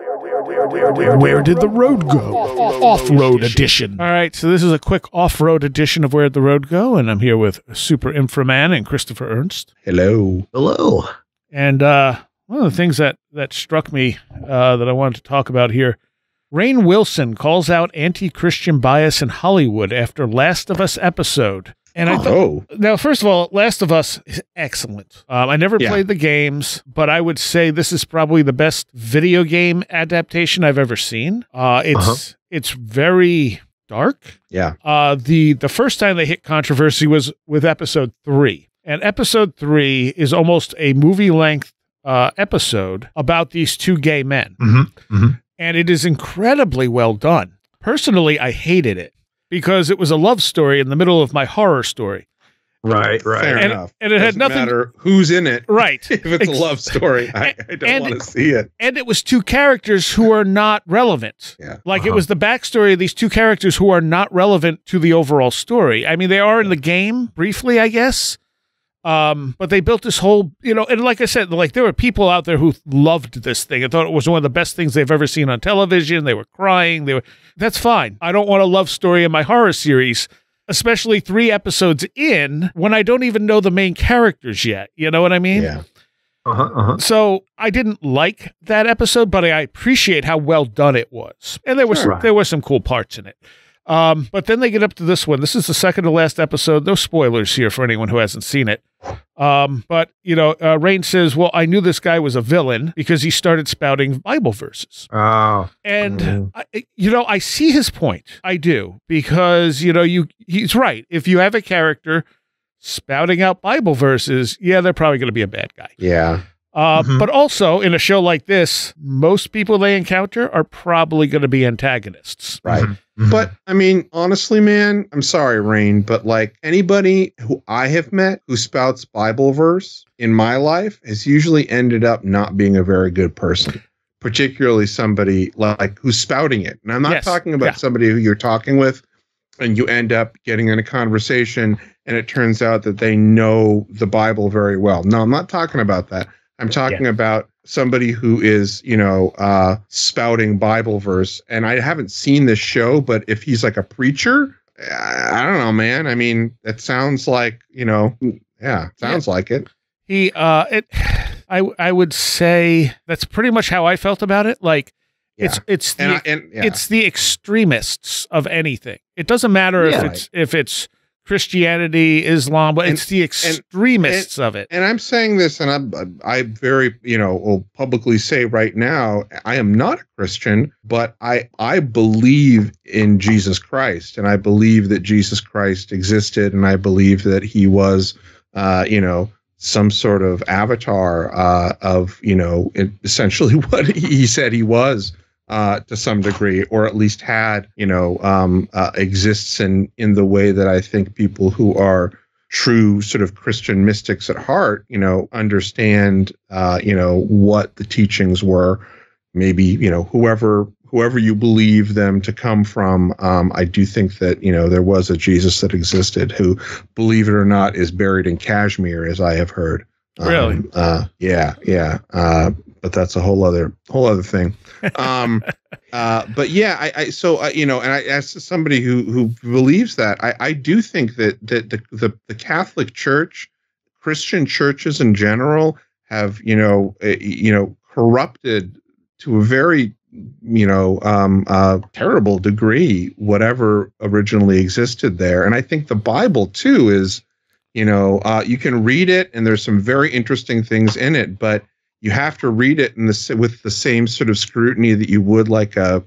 Where did the road go? Off-road edition. All right, so this is a quick off-road edition of Where'd the Road Go, and I'm here with Super Inframan and Christopher Ernst. Hello. Hello. And one of the things that struck me that I wanted to talk about here, Rainn Wilson calls out anti-Christian bias in Hollywood after Last of Us episode. And I thought, now, first of all, Last of Us is excellent. I never played the games, but I would say this is probably the best video game adaptation I've ever seen. It's very dark. Yeah. The first time they hit controversy was with episode 3. And episode 3 is almost a movie-length episode about these two gay men. And it is incredibly well done. Personally, I hated it, because it was a love story in the middle of my horror story. Right. Fair enough. And it had nothing matter who's in it. Right. If it's a love story, I don't want to see it. And it was two characters who are not relevant. Yeah. Like it was the backstory of these two characters who are not relevant to the overall story. I mean, they are in the game briefly, I guess. But they built this whole, and like I said, like there were people out there who loved this thing and thought it was one of the best things they've ever seen on television. They were crying. That's fine. I don't want a love story in my horror series, especially 3 episodes in when I don't even know the main characters yet. You know what I mean? Yeah. So I didn't like that episode, but I appreciate how well done it was. And there were some cool parts in it. But then they get up to this one. This is the second to last episode. No spoilers here for anyone who hasn't seen it. But Rainn says, well, I knew this guy was a villain because he started spouting Bible verses. Oh. And, I see his point. I do. Because, he's right. If you have a character spouting out Bible verses, they're probably going to be a bad guy. Yeah. But also, in a show like this, most people they encounter are probably going to be antagonists. Right. But, I mean, honestly, man, I'm sorry, Rainn, but like anybody who I have met who spouts Bible verse in my life has usually ended up not being a very good person, particularly somebody like who's spouting it. And I'm not talking about somebody who you're talking with and you end up getting in a conversation and it turns out that they know the Bible very well. No, I'm not talking about that. I'm talking about somebody who is, spouting Bible verse. And I haven't seen this show, but if he's like a preacher, I don't know, man. I mean, it sounds like, sounds like it. I would say that's pretty much how I felt about it. Like, it's the extremists of anything. It doesn't matter if it's Christianity, Islam, but it's the extremists of it. And I'm saying this, and I very, will publicly say right now, I am not a Christian, but I believe in Jesus Christ, and I believe that Jesus Christ existed, and I believe that he was, some sort of avatar of, essentially what he said he was. To some degree, or at least had, exists in the way that I think people who are true sort of Christian mystics at heart, understand, what the teachings were. Maybe, whoever you believe them to come from. I do think that, there was a Jesus that existed who, believe it or not, is buried in Kashmir, as I have heard. Really? But that's a whole other thing. But yeah, and I asked somebody who believes that, I do think that the Catholic Church, Christian churches in general have, corrupted to a very, terrible degree, whatever originally existed there. And I think the Bible too is, you can read it and there's some very interesting things in it, but you have to read it with the same sort of scrutiny that you would like a,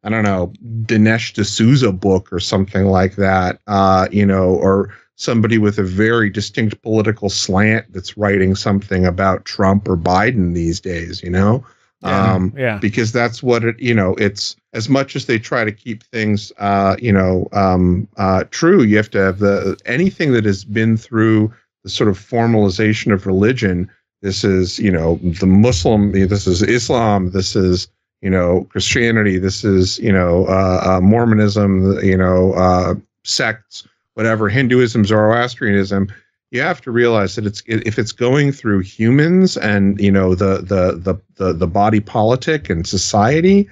I don't know, Dinesh D'Souza book or something like that, or somebody with a very distinct political slant that's writing something about Trump or Biden these days, because that's what it's, as much as they try to keep things, true, you have to have anything that has been through the sort of formalization of religion. This is, the Muslim, this is Islam, this is, Christianity, this is, Mormonism, sects, whatever, Hinduism, Zoroastrianism. you have to realize that if it's going through humans and, you know, the body politic and society,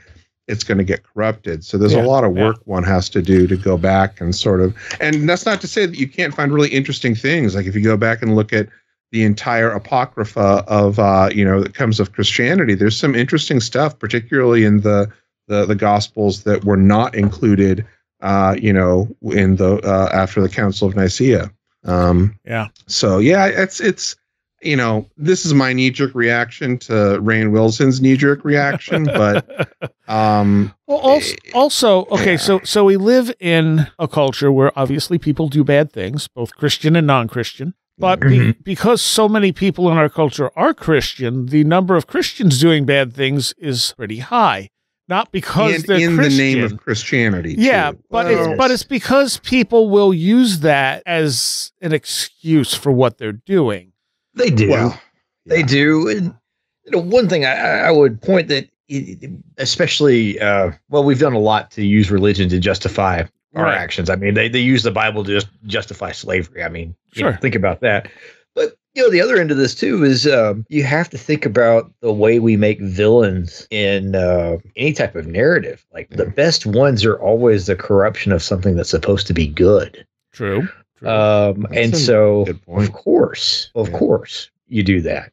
it's going to get corrupted. So there's a lot of work one has to do to go back and sort of, and that's not to say that you can't find really interesting things. Like if you go back and look at the entire apocrypha of, you know, that comes of Christianity, there's some interesting stuff, particularly in the Gospels that were not included, you know, in the after the Council of Nicaea. So yeah, it's you know, this is my knee-jerk reaction to Rainn Wilson's knee-jerk reaction, but well, also okay, so we live in a culture where obviously people do bad things, both Christian and non-Christian. But because so many people in our culture are Christian, the number of Christians doing bad things is pretty high. Not because they're in Christian. The name of Christianity. Yeah, too. but it's because people will use that as an excuse for what they're doing. They do. Well, they do. And you know, one thing I would point that, especially, well, we've done a lot to use religion to justify our actions. I mean, they use the Bible to just justify slavery. I mean, you know, think about that. But, you know, the other end of this, too, is you have to think about the way we make villains in any type of narrative. Like, the best ones are always the corruption of something that's supposed to be good. True. And so, of course, you do that.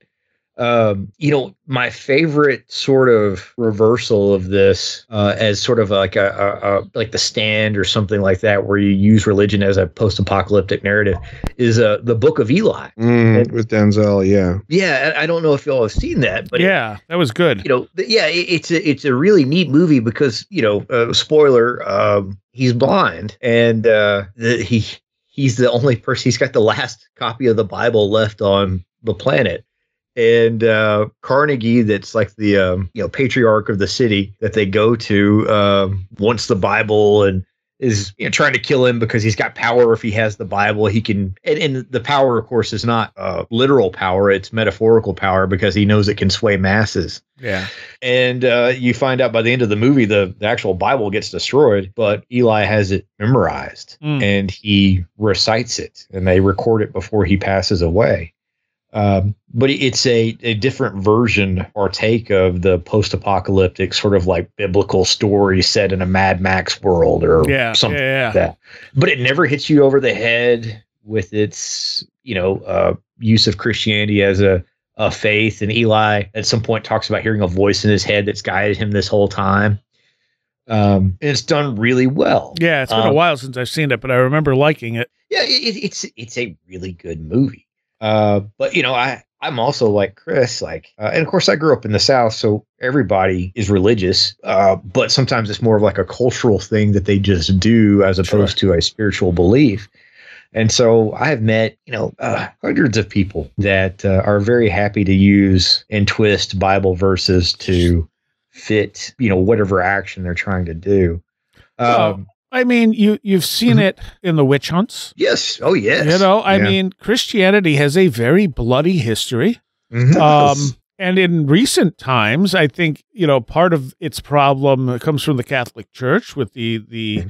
You know, my favorite sort of reversal of this, as sort of like like The Stand or something like that, where you use religion as a post-apocalyptic narrative, is the Book of Eli with Denzel. Yeah, I don't know if y'all have seen that, but that was good. You know, it's a really neat movie because, you know, spoiler, he's blind, and he's the only person. He's got the last copy of the Bible left on the planet. And Carnegie, that's like the you know, patriarch of the city that they go to, wants the Bible and is, you know, trying to kill him because he's got power. If he has the Bible, he can. And the power, of course, is not literal power; it's metaphorical power because he knows it can sway masses. Yeah. And you find out by the end of the movie, the actual Bible gets destroyed, but Eli has it memorized and he recites it, and they record it before he passes away. But it's a different version or take of the post-apocalyptic sort of like biblical story set in a Mad Max world or something like that. But it never hits you over the head with its, you know, use of Christianity as a faith. And Eli at some point talks about hearing a voice in his head that's guided him this whole time. And it's done really well. Yeah, it's been a while since I've seen it, but I remember liking it. Yeah, it's a really good movie. But, you know, I'm also like Chris, like, and of course I grew up in the South, so everybody is religious, but sometimes it's more of like a cultural thing that they just do as opposed to a spiritual belief. And so I have met, you know, hundreds of people that are very happy to use and twist Bible verses to fit, you know, whatever action they're trying to do. I mean, you've seen it in the witch hunts. Yes. Oh, yes. You know, I mean, Christianity has a very bloody history. And in recent times, I think, you know, part of its problem comes from the Catholic Church with the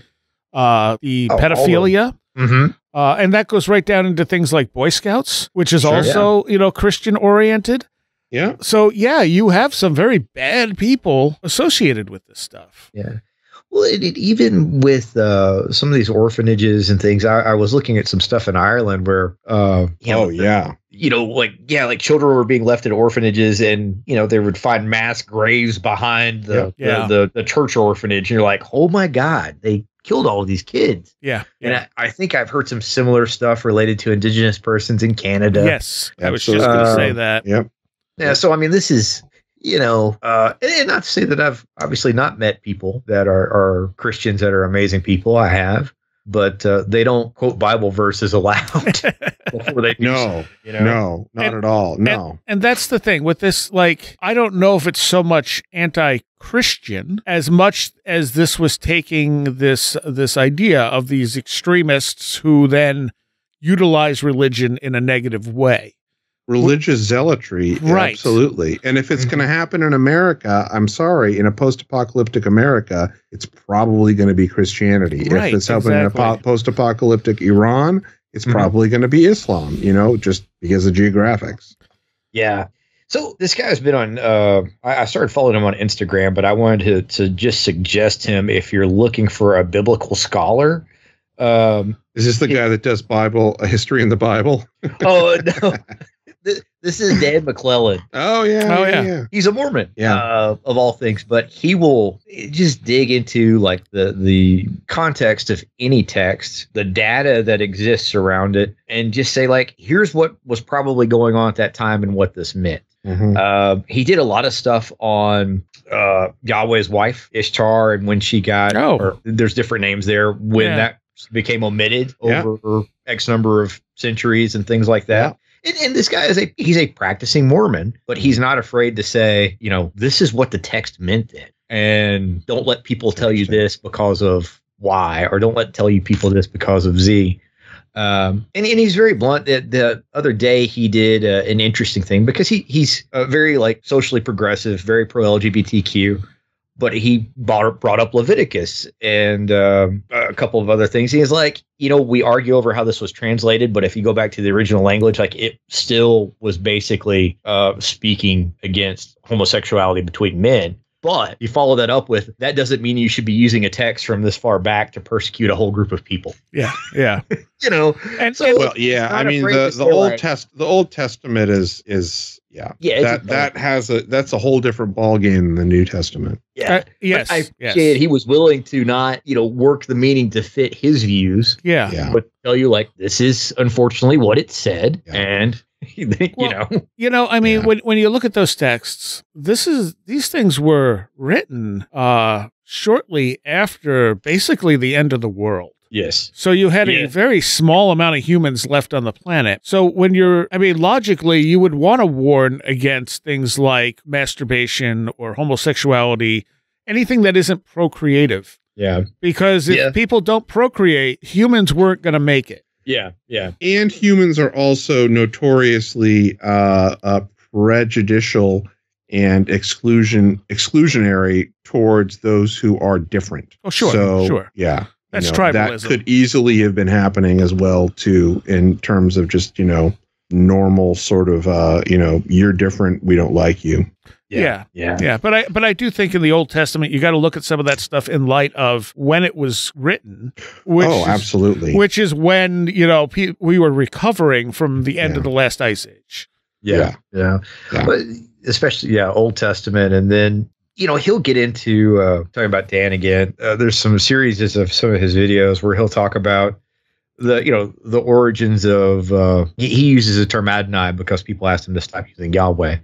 pedophilia. And that goes right down into things like Boy Scouts, which is also, you know, Christian oriented. Yeah. So, yeah, you have some very bad people associated with this stuff. Yeah. Well, even with some of these orphanages and things, I was looking at some stuff in Ireland where, you know, like children were being left at orphanages, and you know they would find mass graves behind the church orphanage, and you're like, oh my God, they killed all of these kids. Yeah, and I think I've heard some similar stuff related to Indigenous persons in Canada. Yes, I was just going to say that. Yep. Yeah. So I mean, this is. You know, and not to say that I've obviously not met people that are Christians that are amazing people. I have, but they don't quote Bible verses aloud before they do. No, you know? No, not at all. No. And that's the thing with this. Like, I don't know if it's so much anti-Christian as much as this was taking this idea of these extremists who then utilize religion in a negative way. Religious zealotry, absolutely. And if it's going to happen in America, I'm sorry, in a post-apocalyptic America, it's probably going to be Christianity. If it's happening in a post-apocalyptic Iran, it's probably going to be Islam, just because of geographics. Yeah. So this guy's been on, I started following him on Instagram, but I wanted to just suggest him if you're looking for a biblical scholar. Is this the guy that does a history in the Bible? Oh, no. This is Dan McClellan. Oh, yeah. He's a Mormon, of all things, but he will just dig into like the context of any text, the data that exists around it, and just say like, here's what was probably going on at that time and what this meant. He did a lot of stuff on Yahweh's wife, Ishtar, and when she got, or there's different names there, when that became omitted over X number of centuries and things like that. And this guy he's a practicing Mormon, but he's not afraid to say, this is what the text meant then. And don't let people tell you this because of Y, or don't tell you people this because of Z. And he's very blunt. The other day he did an interesting thing because he's very like socially progressive, very pro LGBTQ. But he brought up Leviticus and a couple of other things. He's like, we argue over how this was translated, but if you go back to the original language, like it still was basically speaking against homosexuality between men. But you follow that up with, that doesn't mean you should be using a text from this far back to persecute a whole group of people. Yeah. And so, I mean, the Old Testament is that's a whole different ballgame than the New Testament. Yeah. I appreciate he was willing to not, work the meaning to fit his views. Yeah. But tell you like, this is unfortunately what it said. Yeah. And I mean, when you look at those texts, these things were written shortly after basically the end of the world. Yes. So you had a very small amount of humans left on the planet. So when logically, you would want to warn against things like masturbation or homosexuality, anything that isn't procreative. Yeah. Because if people don't procreate, humans weren't going to make it. Yeah. And humans are also notoriously prejudicial and exclusionary towards those who are different. Oh, sure. So, sure. Yeah. That's tribalism. That could easily have been happening as well, too, in terms of just, normal sort of, you're different, we don't like you. Yeah. But I do think in the Old Testament, you got to look at some of that stuff in light of when it was written. Absolutely. Which is when, we were recovering from the end of the last ice age. Yeah. But especially, Old Testament. And then, he'll get into talking about Dan again. There's some series of some of his videos where he'll talk about the origins of, he uses the term Adonai because people asked him to stop using Yahweh.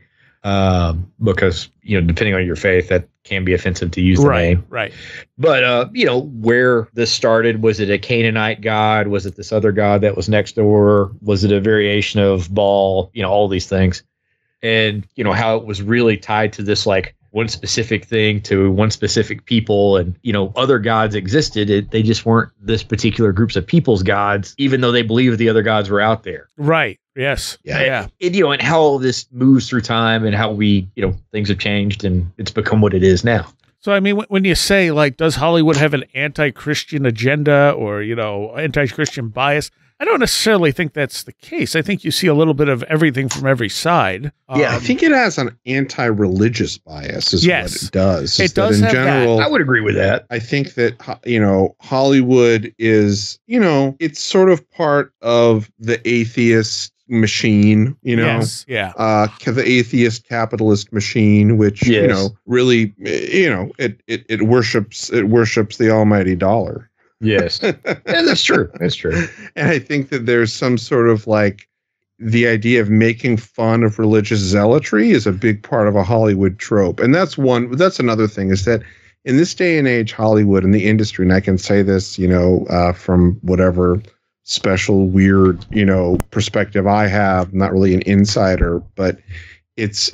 Because, depending on your faith, that can be offensive to use the name. Right. But, where this started, was it a Canaanite god? Was it this other god that was next door? Was it a variation of Baal? All these things. And, how it was really tied to this, like, one specific thing to one specific people, and other gods existed. They just weren't this particular groups of people's gods, even though they believed the other gods were out there. Right. Yes. Yeah. And how all this moves through time and how we, things have changed and it's become what it is now. So, I mean, when you say, like, does Hollywood have an anti-Christian agenda or, anti-Christian bias? I don't necessarily think that's the case. I think you see a little bit of everything from every side. I think it has an anti-religious bias is what it does. It does have general, that. I would agree with that. I think that, Hollywood is, it's sort of part of the atheist machine, Yes. Yeah. The atheist capitalist machine, which, really, it worships the almighty dollar. Yes. That's true. That's true. And I think that there's some sort of like the idea of making fun of religious zealotry is a big part of a Hollywood trope. And that's another thing is that in this day and age, Hollywood and the industry, and I can say this, from whatever special, weird, perspective I have, I'm not really an insider, but it's,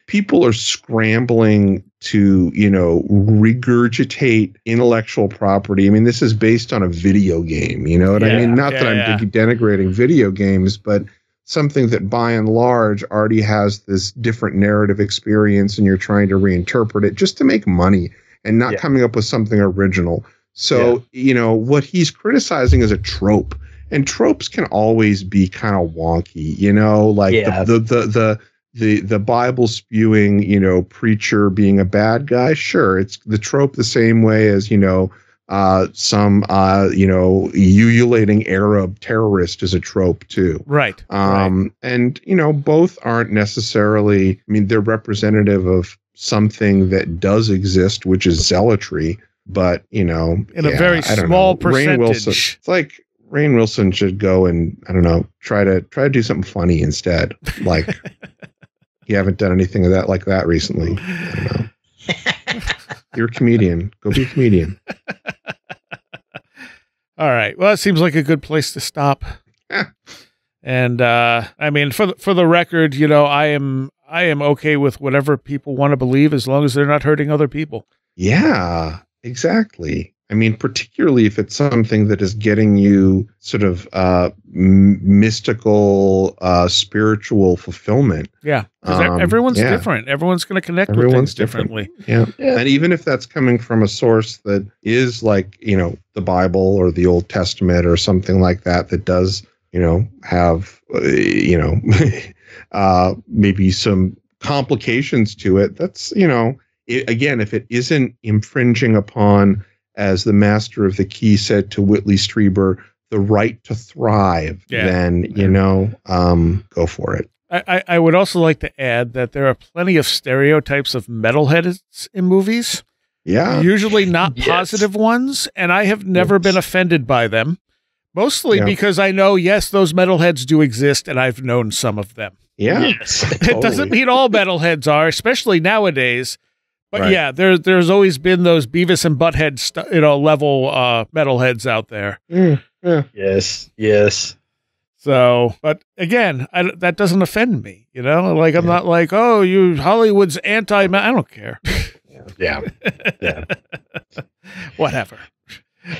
people are scrambling to, regurgitate intellectual property. I mean, this is based on a video game, you know what I mean? Not that I'm denigrating video games, but something that by and large already has this different narrative experience and you're trying to reinterpret it just to make money and not coming up with something original. So, what he's criticizing is a trope, and tropes can always be kind of wonky, like the Bible spewing, preacher being a bad guy. Sure. It's the trope the same way as, some ululating Arab terrorist is a trope too. Right. And, both aren't necessarily, they're representative of something that does exist, which is zealotry, but, in a very small percentage. Rainn Wilson, it's like Rainn Wilson should go and, I don't know, try to do something funny instead. Like, you haven't done anything like that recently. I don't know. You're a comedian. Go be a comedian. All right. Well, it seems like a good place to stop. And for the record, I am okay with whatever people want to believe as long as they're not hurting other people. Yeah, exactly. Particularly if it's something that is getting you sort of mystical, spiritual fulfillment. Yeah, because everyone's different. Everyone's going to connect with things differently. Yeah. And even if that's coming from a source that is like, the Bible or the Old Testament or something like that does, have, maybe some complications to it. That's, again, if it isn't infringing upon, as the master of the key said to Whitley Strieber, the right to thrive, then, go for it. I would also like to add that there are plenty of stereotypes of metalheads in movies. Yeah. Usually not positive ones, and I have never been offended by them. Mostly because I know, those metalheads do exist, and I've known some of them. Yeah. Yes, It doesn't mean all metalheads are, especially nowadays. But there's always been those Beavis and Butthead level metalheads out there. Yeah. Yes. So, but again, that doesn't offend me. Like I'm not like, oh, you Hollywood's anti. I don't care. Yeah. Whatever.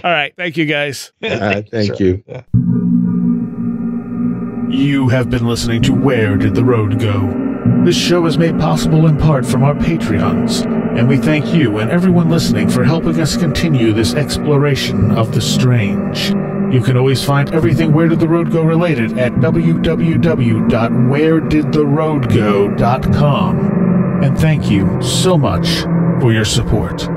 All right. Thank you, guys. Thank you. Yeah. You have been listening to Where Did the Road Go? This show is made possible in part from our Patreons, and we thank you and everyone listening for helping us continue this exploration of the strange. You can always find everything Where Did the Road Go related at www.wheredidtheroadgo.com. And thank you so much for your support.